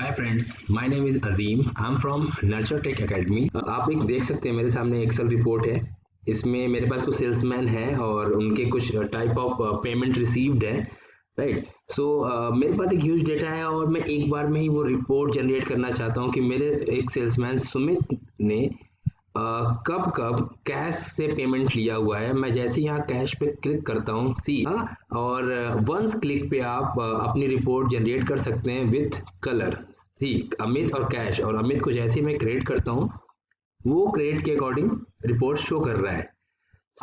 Hi friends, my name is Azeem. I am from Nurture Tech Academy. आप एक देख सकते हैं मेरे सामने एक्सेल रिपोर्ट है। इसमें मेरे पास कुछ सेल्समैन हैं और उनके कुछ टाइप ऑफ पेमेंट रिसीव्ड है, राइट। सो मेरे पास एक ह्यूज डेटा है और मैं एक बार में ही वो रिपोर्ट जनरेट करना चाहता हूँ कि मेरे एक सेल्समैन सुमित ने कब कब कैश से पेमेंट लिया हुआ है। मैं जैसे यहाँ कैश पे क्लिक करता हूँ सी और वंस क्लिक पे आप अपनी रिपोर्ट जनरेट कर सकते हैं विथ कलर। सी अमित और कैश, और अमित को जैसे ही मैं क्रिएट करता हूँ वो क्रिएट के अकॉर्डिंग रिपोर्ट शो कर रहा है।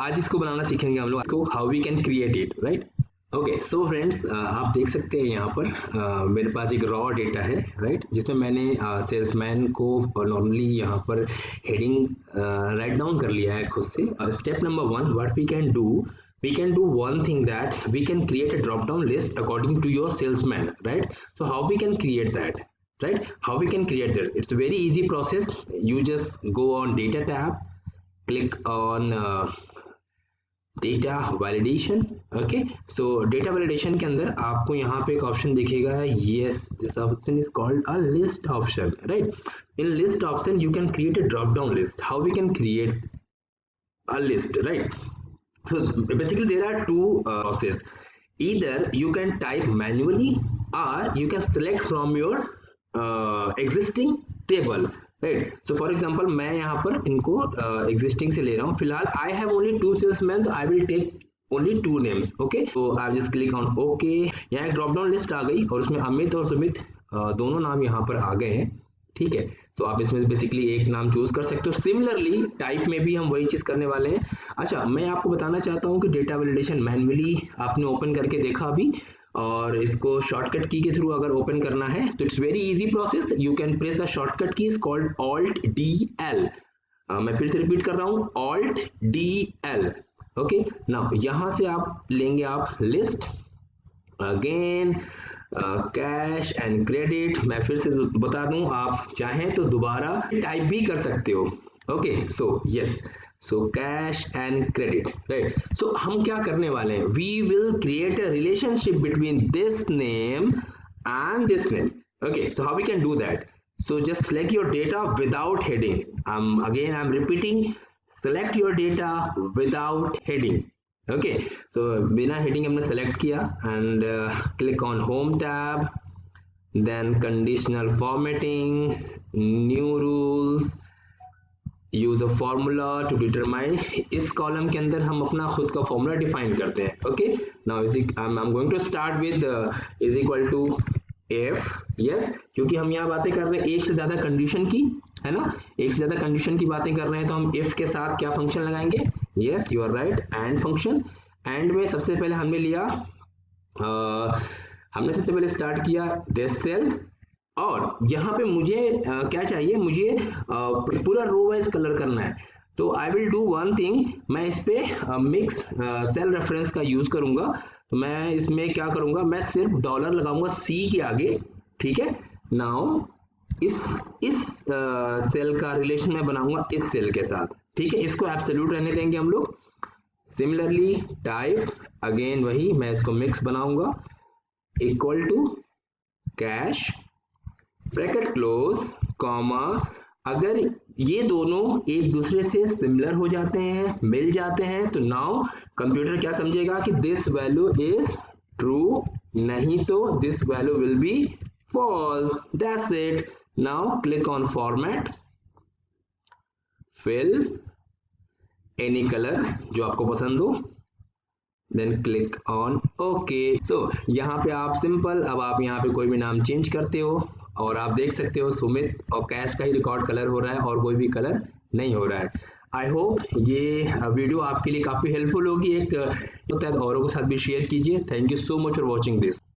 आज इसको बनाना सीखेंगे हम लोग, इसको how we can create it, right. Okay so friends, आप देख सकते हैं यहाँ पर मेरे पास एक रॉ डेटा है, राइट, जिसमें मैंने सेल्समैन को नॉर्मली यहाँ पर हेडिंग राइट डाउन कर लिया है खुद से। Step number 1, what we can do one thing, that we can create a drop down list according to your salesman, right? So how we can create that, right? How we can create that? It's a very easy process. You just go on data tab, click on data validation. Okay, so data validation के अंदर आपको यहाँ पे एक option दिखेगा, yes, this option is called a list option, right. In list option you can create a drop down list. How we can create a list, right? So basically there are two process. Either you can type manually or you can select from your existing table, right? So for example मैं यहाँ पर इनको existing से ले रहा हूँ फिलहाल। I have only two salesmen, तो I will take only two names. Okay, so I just click on OK। यहाँ एक ड्रॉप डाउन लिस्ट आ गई और उसमें अमित और सुमित दोनों नाम यहाँ पर आ गए हैं, ठीक है। तो आप इसमें बेसिकली एक नाम चूज कर सकते हो। सिमिलरली टाइप में भी हम वही चीज करने वाले हैं। अच्छा, मैं आपको बताना चाहता हूँ कि डेटा वैलिडेशन मैन्युअली आपने ओपन करके देखा अभी, और इसको शॉर्टकट की के थ्रू अगर ओपन करना है तो it's very easy process. You can press the shortcut key, is called alt D L. मैं फिर से रिपीट कर रहा हूँ, alt D L. Okay, now यहाँ से आप लेंगे आप list, again cash and credit. मैं फिर से बता दूं, आप चाहें तो दोबारा टाइप भी कर सकते हो। Okay, so yes, so cash and credit, right. So हम क्या करने वाले हैं, we will create a relationship between this name and this name. Okay, so how we can do that? So just select your data without heading. I'm repeating, select your data without heading. Okay, so बिना heading हमने select किया and click on home tab, then conditional formatting, new rules, use a formula to determine। इस column के अंदर हम अपना खुद का फॉर्मूला डिफाइन करते हैं। Okay, now I'm going to start with is equal to if, yes, क्योंकि हम यहाँ बातें कर रहे हैं एक से ज्यादा कंडीशन की, है ना, एक से ज्यादा कंडीशन की बातें कर रहे हैं, तो हम if के साथ क्या फंक्शन लगाएंगे? Yes, you are right, and function. And में सबसे पहले हमने लिया हमने सबसे पहले स्टार्ट किया दिस सेल, और यहाँ पे मुझे क्या चाहिए, मुझे पूरा रो वाइज कलर करना है। तो I will do one thing, मैं इस पे मिक्स सेल रेफरेंस का यूज करूंगा। तो मैं इसमें क्या करूंगा, मैं सिर्फ डॉलर लगाऊंगा सी के आगे, ठीक है। नाउ इस सेल का रिलेशन मैं बनाऊंगा इस सेल के साथ, ठीक है। इसको एब्सोल्यूट रहने देंगे हम लोग। सिमिलरली टाइप, अगेन वही, मैं इसको मिक्स बनाऊंगा, equal to cash, bracket close, comma. अगर ये दोनों एक दूसरे से सिमिलर हो जाते हैं, मिल जाते हैं, तो नाउ कंप्यूटर क्या समझेगा कि दिस वैल्यू इज ट्रू, नहीं तो this value will be false. That's it. Now click on format, fill any colour जो आपको पसंद हो, then click on okay. So यहाँ पे आप सिंपल, अब आप यहाँ पे कोई भी नाम चेंज करते हो और आप देख सकते हो सुमित और कैश का ही रिकॉर्ड कलर हो रहा है और कोई भी कलर नहीं हो रहा है। आई होप ये वीडियो आपके लिए काफी हेल्पफुल होगी। एक होता है, औरों के साथ भी शेयर कीजिए। Thank you so much for watching this.